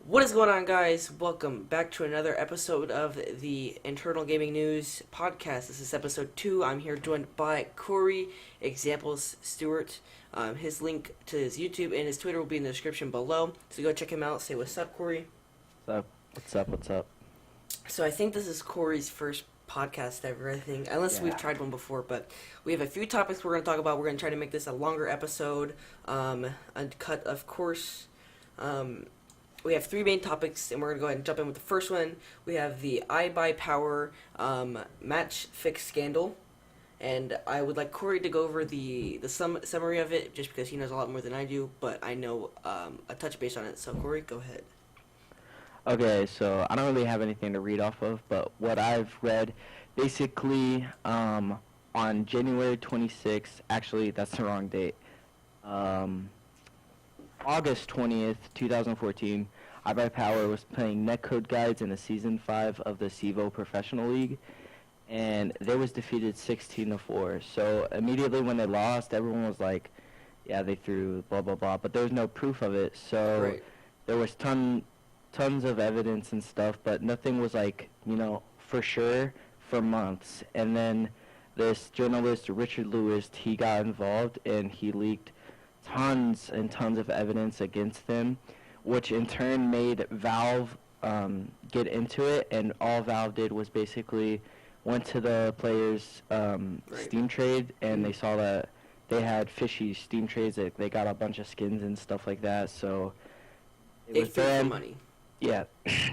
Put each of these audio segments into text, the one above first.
What is going on, guys? Welcome back to another episode of the Internal Gaming News podcast. This is episode 2. I'm here joined by Corey Examples Stewart. His link to his YouTube and his Twitter will be in the description below. So go check him out. Say what's up, Corey. What's up? What's up? What's up? So I think this is Corey's first podcast ever, I think. Unless we've tried one before, but we have a few topics we're going to talk about. We're going to try to make this a longer episode. Uncut, of course. We have 3 main topics, and we're going to go ahead and jump in with the first one. We have the iBuyPower match fix scandal. And I would like Corey to go over the summary of it, just because he knows a lot more than I do, but I know a touch base on it. So, Corey, go ahead. Okay, so I don't really have anything to read off of, but what I've read, basically, on January 26th, actually, that's the wrong date, August 20th, 2014, iBuyPower was playing netcode guides in the Season 5 of the CEVO Professional League, and they was defeated 16-4. So immediately when they lost, everyone was like, yeah, they threw blah, blah, blah, but there was no proof of it. So there was tons of evidence and stuff, but nothing was like, for sure for months. And then this journalist, Richard Lewis, he got involved, and he leaked tons and tons of evidence against them, which in turn made Valve get into it, and all Valve did was basically went to the players' Steam trade, and they saw that they had fishy Steam trades, that they got a bunch of skins and stuff like that, so they threw some money. Yeah,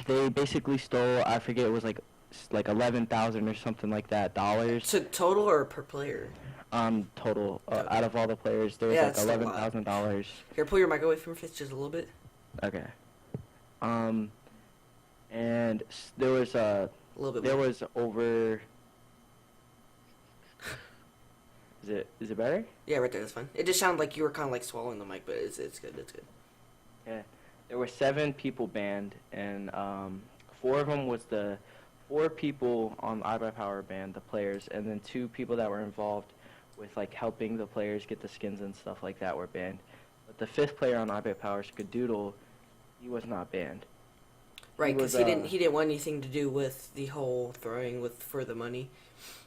they basically stole, I forget, it was like 11,000 or something like that dollars. So total or per player? Total. Out of all the players, there was like $11,000. Here, pull your mic away from your face just a little bit. Okay. And there was a little bit. There more. Was over. Is it better? Yeah, right there. That's fine. It just sounded like you were kind of like swallowing the mic, but it's good. It's good. Yeah. There were 7 people banned, and 4 of them was the 4 people on iBuyPower banned, the players, and then 2 people that were involved with like helping the players get the skins and stuff like that were banned. But the 5th player on iBuyPower, Skadoodle, he was not banned. Right, because he didn't want anything to do with the whole throwing for the money.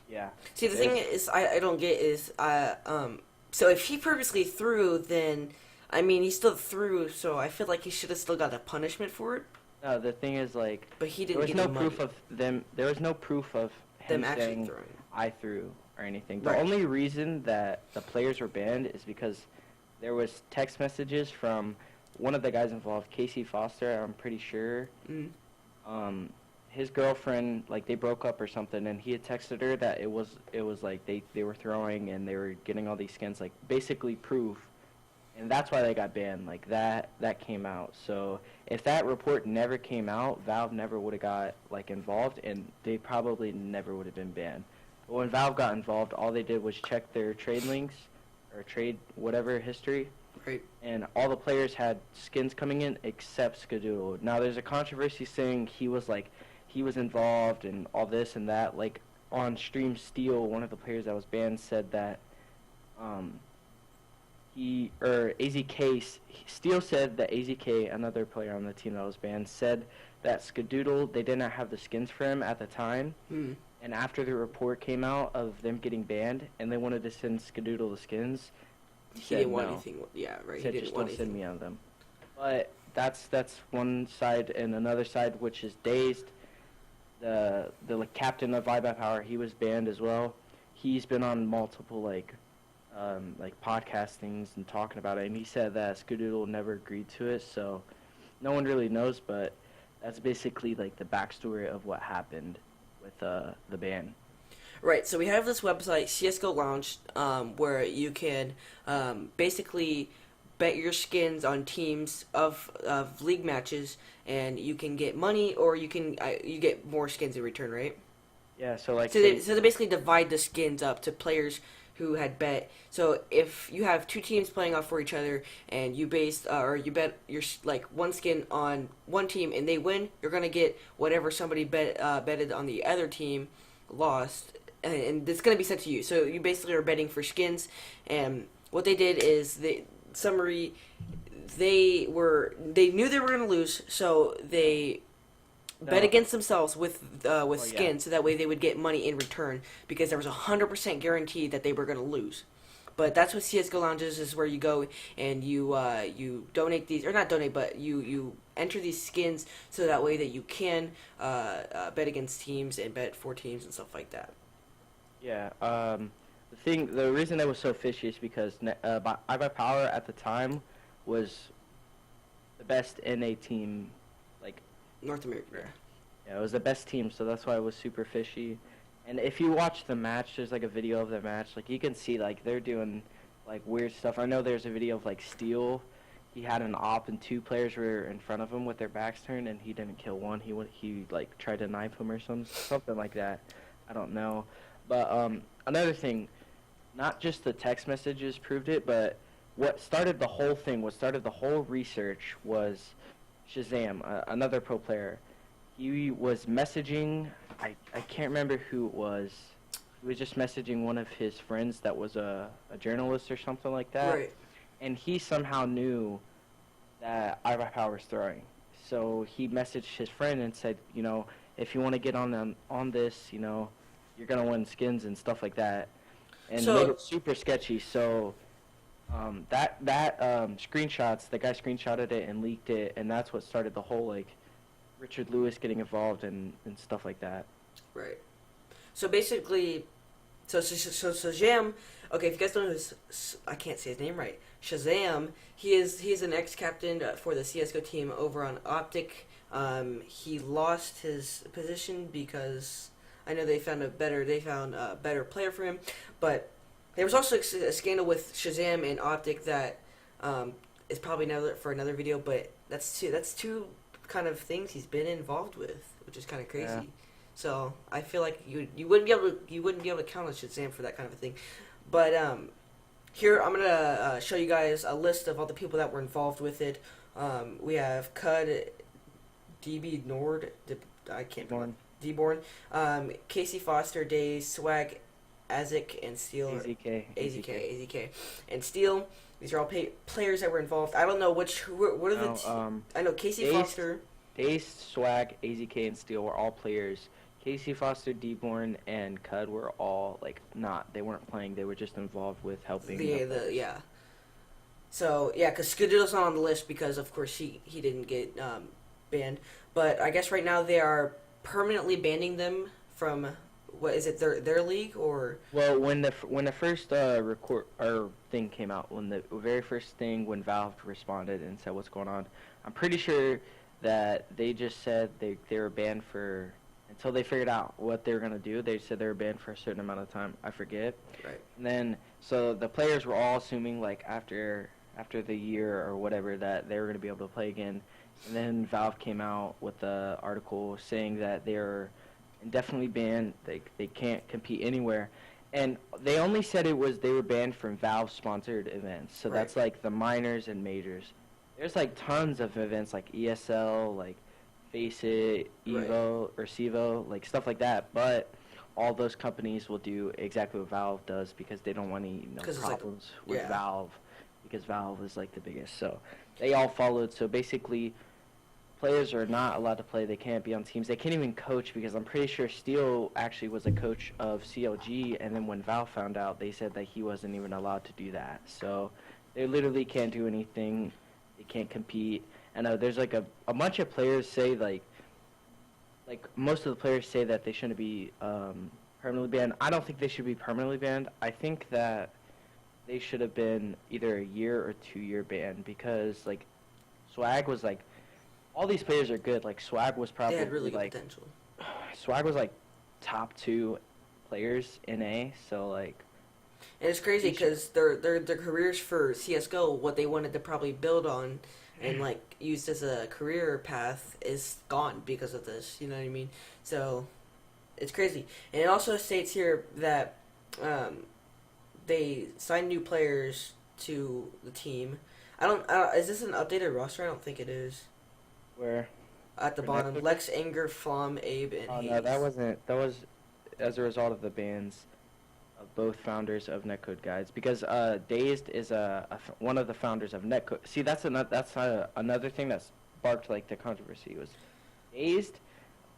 Yeah. See, the thing is, I don't get is, so if he purposely threw, then, I mean, he still threw, so I feel like he should have still got a punishment for it. No, the thing is, like, but he didn't. There was no proof of them. There was no proof of him saying throwing. I threw or anything. The only reason that the players were banned is because there was text messages from one of the guys involved, Casey Foster, I'm pretty sure. His girlfriend, like, they broke up or something, and he had texted her that it was like they were throwing and they were getting all these skins, like, basically proof. And that's why they got banned. Like, that came out. So if that report never came out, Valve never would have got, like, involved, and they probably never would have been banned. But when Valve got involved, all they did was check their trade links, or trade whatever history. Right. And all the players had skins coming in except Skadoodle. Now, there's a controversy saying he was involved and all this and that. Like, on Stream Steel, one of the players that was banned said that, AZK, Steele said that AZK, another player on the team that was banned, said that Skadoodle, they did not have the skins for him at the time. And after the report came out of them getting banned, and they wanted to send Skadoodle the skins, he didn't want anything. Yeah, right. He said, just don't send me on them. But that's one side, and another side, which is Dazed, the captain of iBuyPower, he was banned as well. He's been on multiple like podcastings and talking about it, and he said that Skadoodle never agreed to it, so no one really knows, but that's basically like the backstory of what happened with the ban. Right, so we have this website, CSGO Launch, where you can basically bet your skins on teams of league matches, and you can get money, or you get more skins in return, right? Yeah, so like... So they basically divide the skins up to players who had bet. So if you have 2 teams playing off for each other, and you you bet your one skin on one team and they win, you're gonna get whatever somebody betted on the other team lost, and it's gonna be sent to you. So you basically are betting for skins, and what they did is summary, they knew they were going to lose, so they bet No. against themselves with Oh, skin, so that way they would get money in return because there was 100% guaranteed that they were going to lose. But that's what CS:GO Lounges is, where you go and you donate these, or not donate, but you enter these skins so that way that you can bet against teams and bet for teams and stuff like that. Yeah. The reason it was so fishy is because iBuyPower at the time was the best NA team, like North America. yeah, it was the best team, so that's why it was super fishy. And if you watch the match, there's like a video of the match, like you can see like they're doing like weird stuff. I know there's a video of like Steel. He had an op and two players were in front of him with their backs turned, and he didn't kill one. He like tried to knife him or something like that. I don't know. But another thing, not just the text messages proved it, but what started the whole thing, what started the whole research was Shazam, another pro player. He was messaging, I can't remember who it was. He was just messaging one of his friends that was a journalist or something like that. Right. And he somehow knew that iBuyPower was throwing. So he messaged his friend and said, you know, if you want to get on this, you know, you're going to win skins and stuff like that. And made it super sketchy. So screenshots, the guy screenshotted it and leaked it, and that's what started the whole, like, Richard Lewis getting involved and stuff like that. Right. So basically, so Shazam. Okay, if you guys don't know I can't say his name right. Shazam. He's an ex-captain for the CS:GO team over on Optic. He lost his position because I know they found a better player for him, but there was also a scandal with Shazam and Optic that is probably for another video. But that's two kind of things he's been involved with, which is kind of crazy. Yeah. So I feel like you wouldn't be able to count on Shazam for that kind of a thing. But here I'm gonna show you guys a list of all the people that were involved with it. We have Cud, DB Nord, I can't remember. Deborn, Casey Foster, Days, Swag, Azik, and Steel. AZK, and Steel. These are all players that were involved. I don't know what are the. I know Casey Foster. Days, Swag, AZK, and Steel were all players. Casey Foster, Deborn, and Cud were all they weren't playing. They were just involved with helping. Yeah. So yeah, because Skadoo's not on the list because of course he didn't get banned. But I guess right now they are permanently banning them from, what is it, their league, or? Well, when the first thing came out, when the very first thing, when Valve responded and said what's going on, I'm pretty sure that they just said they were banned for, until they figured out what they were going to do. They said they were banned for a certain amount of time. I forget. Right. And then so the players were all assuming like after the year or whatever that they were going to be able to play again. And then Valve came out with the article saying that they're indefinitely banned. They can't compete anywhere. And they only said they were banned from Valve-sponsored events. So that's like the minors and majors. There's like tons of events like ESL, like Face It, Evo, or Civo, like stuff like that. But all those companies will do exactly what Valve does because they don't want any problems with Valve, because Valve is like the biggest. So they all followed. So basically, players are not allowed to play. They can't be on teams. They can't even coach, because I'm pretty sure Steel actually was a coach of CLG, and then when Valve found out, they said that he wasn't even allowed to do that. So they literally can't do anything. They can't compete. And there's like a bunch of players say like most of the players say that they shouldn't be permanently banned. I don't think they should be permanently banned. I think that they should have been either a year or 2-year ban, because like Swag was like, all these players are good. Like Swag was probably they had really good potential. Swag was like top 2 players in A. So like, and it's crazy because their careers for CS:GO, what they wanted to probably build on and like used as a career path, is gone because of this. You know what I mean? So it's crazy. And it also states here that they signed new players to the team. I don't. Is this an updated roster? I don't think it is. Where? At the bottom, Lex, Anger, Flom, Abe, and Hayes. No, that wasn't. That was as a result of the bans both founders of Netcode Guides, because Dazed is one of the founders of Netcode. See, that's another thing that sparked like the controversy was Dazed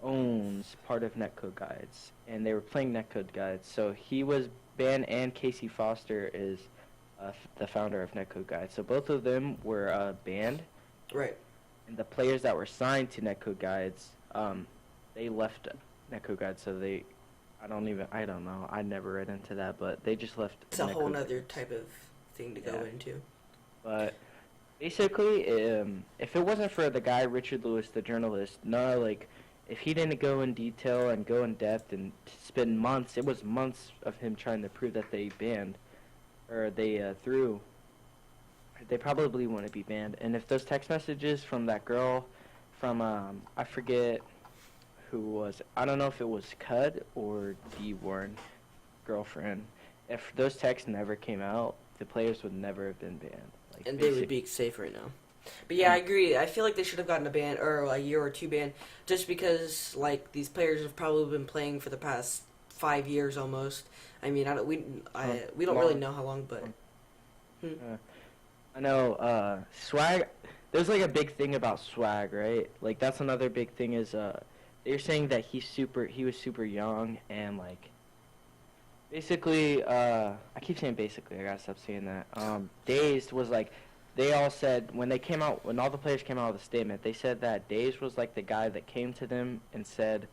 owns part of Netcode Guides, and they were playing Netcode Guides, so he was banned, and Casey Foster is the founder of Netcode Guides. So both of them were banned. Right. And the players that were signed to Netcode Guides, they left Netcode Guides, so I don't know. I never read into that, but they just left. It's a whole other type of thing to go into. But basically, if it wasn't for the guy, Richard Lewis, the journalist, if he didn't go in detail and go in depth and spend months, it was months of him trying to prove that they banned, or they threw, they probably wouldn't be banned. And if those text messages from that girl from, I forget who was, I don't know if it was Cud or D. Warren girlfriend, if those texts never came out, the players would never have been banned. And they would be safe right now. But yeah, I agree. I feel like they should have gotten a ban or a year or two ban, just because like these players have probably been playing for the past 5 years almost. I mean, we don't really know how long, but I know swag. There's like a big thing about swag, right? Like that's another big thing is they're saying that he was super young and like basically I keep saying basically. I gotta stop saying that. Dazed was like. They all said, when all the players came out with a statement, they said that Dazed was like the guy that came to them and said,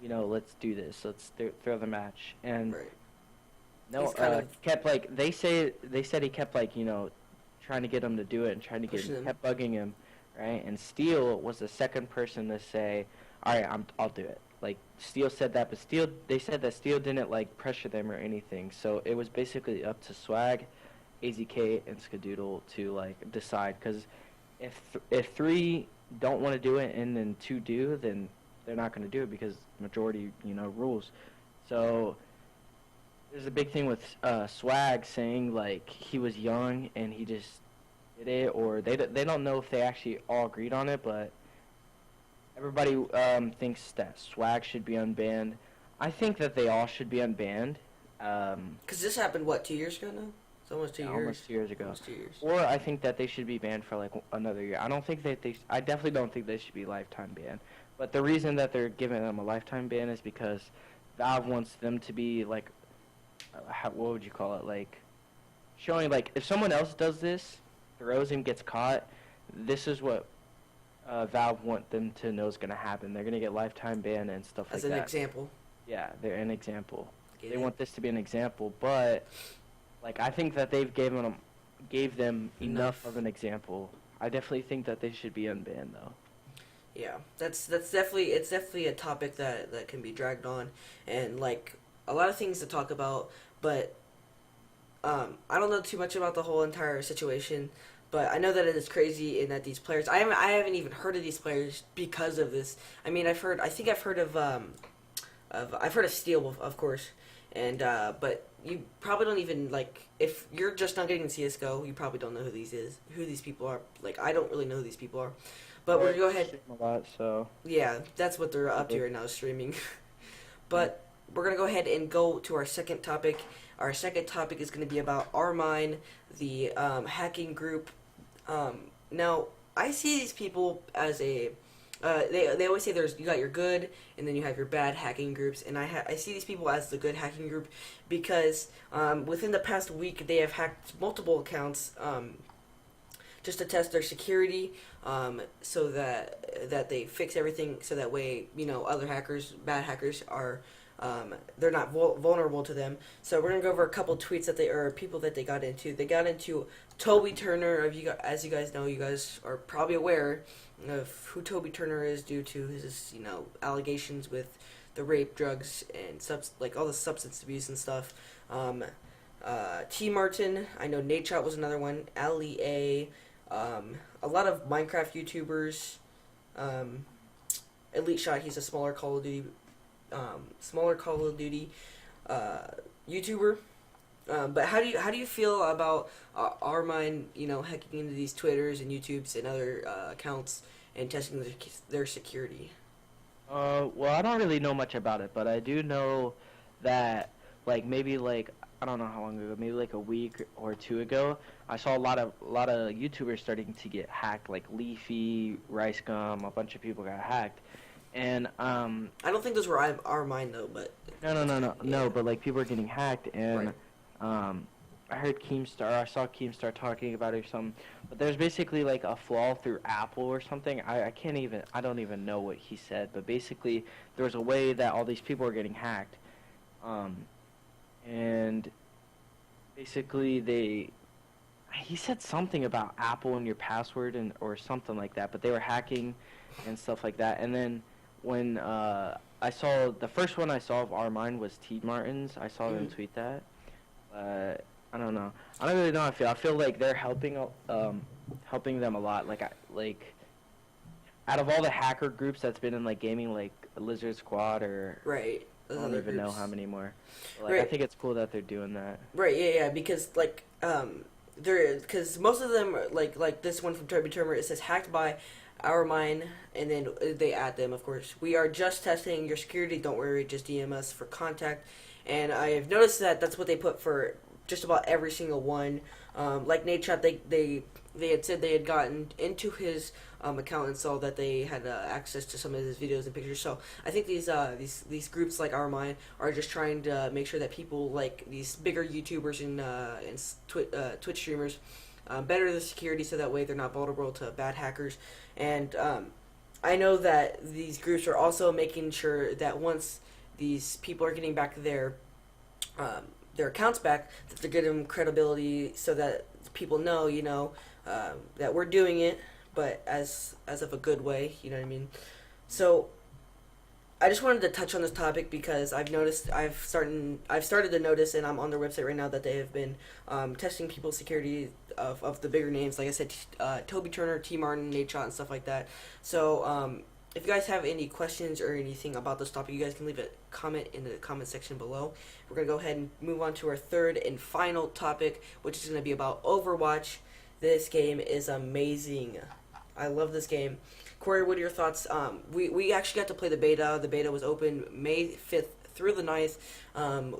let's do this, let's throw the match. And kept like, they said he kept like, trying to get him to do it and kept bugging him, right? And Steele was the second person to say, all right, I'll do it. Like, Steele said that, but they said that Steele didn't like pressure them or anything. So it was basically up to Swag, AZK, and Skadoodle to like decide, because if 3 don't want to do it and then 2 do, then they're not going to do it because majority rules. So there's a big thing with Swag saying like he was young and he just did it, or they don't know if they actually all agreed on it, but everybody thinks that Swag should be unbanned. I think that they all should be unbanned. Because this happened 2 years ago now. It's almost 2 years. Almost 2 years ago. Almost 2 years. Or I think that they should be banned for like another year. I definitely don't think they should be lifetime banned. But the reason that they're giving them a lifetime ban is because Valve wants them to be like, what would you call it? Like, showing like if someone else does this, throws and gets caught, this is what Valve want them to know is going to happen. They're going to get lifetime ban and stuff like that. As an example. Yeah, they're an example. They want this to be an example, but like I think that they've gave them enough of an example. I definitely think that they should be unbanned though. Yeah, that's definitely a topic that can be dragged on, and like a lot of things to talk about. But I don't know too much about the whole entire situation, but I know that it is crazy and that these players. I haven't even heard of these players because of this. I mean, I've heard of Steel, of course, and but you probably don't even like if you're just not getting CS:GO, you probably don't know who these people are. Like I don't really know who these people are, but we're gonna go ahead. A lot, so yeah, that's what they're up to right now, streaming. But we're gonna go ahead and go to our second topic. Our second topic is gonna be about Rmine, the hacking group. Now I see these people as a they always say you got your good and then you have your bad hacking groups, and I see these people as the good hacking group because within the past week they have hacked multiple accounts just to test their security, so that they fix everything so that way other hackers, bad hackers are they're not vulnerable to them. So we're gonna go over a couple tweets people that they got into. They got into Toby Turner. As you guys know, you guys are probably aware of who Toby Turner is due to his allegations with the rape, drugs, and all the substance abuse and stuff. T Martin, I know Nadeshot was another one. Ali A, a lot of Minecraft YouTubers. Elite Shot, he's a smaller Call of Duty YouTuber. But how do you feel about Rmine, hacking into these Twitters and YouTubes and other accounts and testing their security? Well, I don't really know much about it, but I do know that like maybe like I don't know how long ago, maybe like a week or two ago, I saw a lot of YouTubers starting to get hacked, like Leafy, Rice Gum, a bunch of people got hacked, and I don't think those were our mine though, but no, but like people are getting hacked, and Right. um, I heard Keemstar, I saw Keemstar talking about it or something, but there's basically like a flaw through Apple or something. I don't even know what he said, but basically there was a way that all these people were getting hacked, um, and basically he said something about Apple and your password and or something like that, but they were hacking and stuff like that. And then when I saw the first one I saw of our mine was T Martin's. I saw them tweet that. I don't know. I don't really know how I feel. I feel like they're helping them a lot. Like out of all the hacker groups that's been in like gaming, like Lizard Squad or Right. I Those don't other even know groups. how many more. But, like Right. I think it's cool that they're doing that. Right, yeah, because like because most of them like this one from Toby Turner, it says hacked by our mine, and then they add them. Of course, we are just testing your security. Don't worry, just DM us for contact. And I've noticed that that's what they put for just about every single one. Like Nate Shot, they had said they had gotten into his account and saw that they had access to some of his videos and pictures. So I think these groups like Our Mind are just trying to make sure that people like these bigger YouTubers and Twitch streamers better the security so that way they're not vulnerable to bad hackers. And I know that these groups are also making sure that once these people are getting back their accounts back, that they're getting them credibility so that people know, that we're doing it, but as of a good way, you know what I mean? So I just wanted to touch on this topic because I've started to notice, and I'm on their website right now, that they have been testing people's security of the bigger names, like I said, Toby Turner, T Martin, Nate Shot, and stuff like that. So if you guys have any questions or anything about this topic, you guys can leave a comment in the comment section below. We're going to go ahead and move on to our third and final topic, which is going to be about Overwatch. This game is amazing. I love this game. Corey, what are your thoughts? We actually got to play the beta. The beta was open May 5th through the 9th.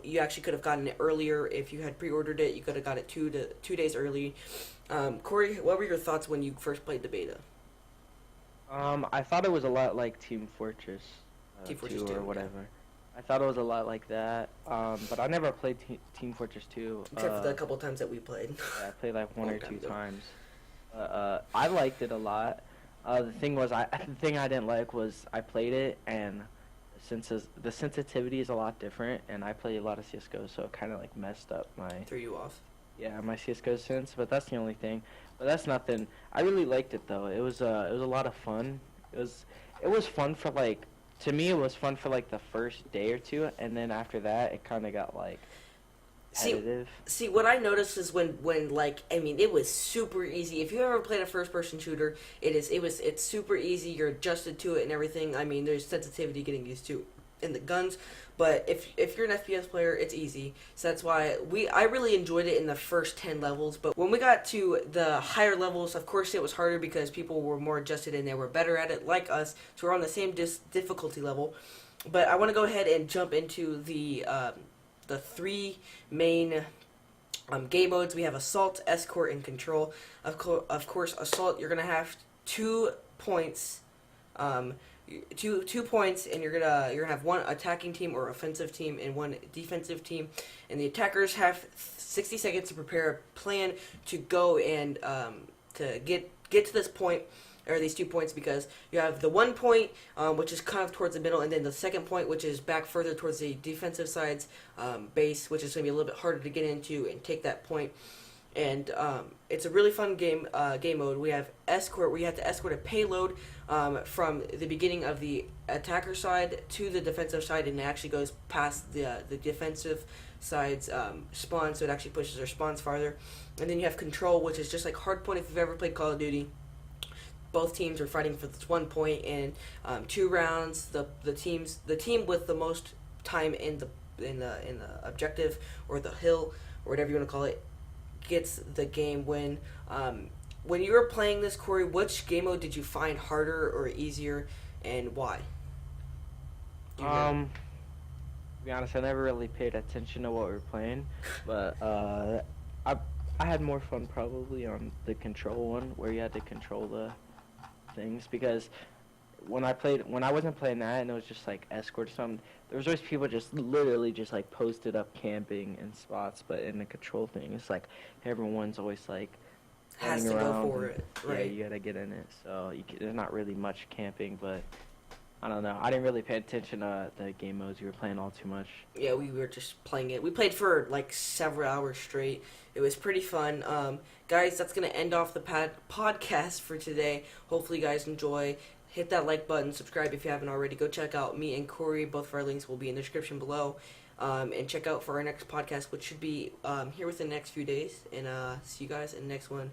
You actually could have gotten it earlier if you had pre-ordered it. You could have got it 2 days early. Corey, what were your thoughts when you first played the beta? I thought it was a lot like Team Fortress, Team Fortress 2 or 2, whatever. Yeah. I thought it was a lot like that, but I never played Team Fortress 2. Except for the couple times that we played. Yeah, I played like one or two ago. times. I liked it a lot. The thing I didn't like was I played it, and since the sensitivity is a lot different, and I play a lot of CS:GO, so it kind of like messed up Threw you off. my CS:GO sense. But that's the only thing. But that's nothing. I really liked it though. It was a lot of fun. It was fun for like, to me it was fun for like the first day or two, and then after that it kind of got like repetitive. See, what I noticed is when like, I mean, it was super easy. If you ever played a first person shooter, it's super easy. You're adjusted to it and everything. I mean, there's sensitivity getting used to in the guns, but if you're an FPS player, it's easy. So that's why I really enjoyed it in the first 10 levels. But when we got to the higher levels, of course it was harder because people were more adjusted and they were better at it, like us. So we're on the same difficulty level. But I want to go ahead and jump into the three main game modes. We have Assault, Escort, and Control. Of course, Assault, you're gonna have 2 points, two points, and you're gonna have one attacking team or offensive team and one defensive team, and the attackers have 60 seconds to prepare a plan to go and to get to this point, or these 2 points, because you have the 1 point, which is kind of towards the middle, and then the second point, which is back further towards the defensive side's base, which is going to be a little bit harder to get into and take that point. And it's a really fun game mode. We have Escort, where you have to escort a payload from the beginning of the attacker side to the defensive side, and it actually goes past the defensive side's spawn, so it actually pushes their spawns farther. And then you have Control, which is just like Hardpoint if you've ever played Call of Duty. Both teams are fighting for this 1 point in 2 rounds. The team with the most time in the objective or the hill or whatever you want to call it gets the game win. When you were playing this, Corey, which game mode did you find harder or easier, and why? be honest, I never really paid attention to what we were playing, but I I had more fun probably on the control one where you had to control the things because when I wasn't playing that and it was just like escort or something, there was always people just literally just like posted up camping in spots, but in the control thing, it's like everyone's always like Has running to go around for and, it, yeah, right? you gotta get in it. So there's not really much camping, but I don't know. I didn't really pay attention to the game modes you were playing all too much. Yeah, we were just playing it. We played for like several hours straight. It was pretty fun. Guys, that's going to end off the podcast for today. Hopefully, you guys enjoy. Hit that like button, subscribe if you haven't already. Go check out me and Corey. Both of our links will be in the description below. And check out for our next podcast, which should be here within the next few days. And see you guys in the next one.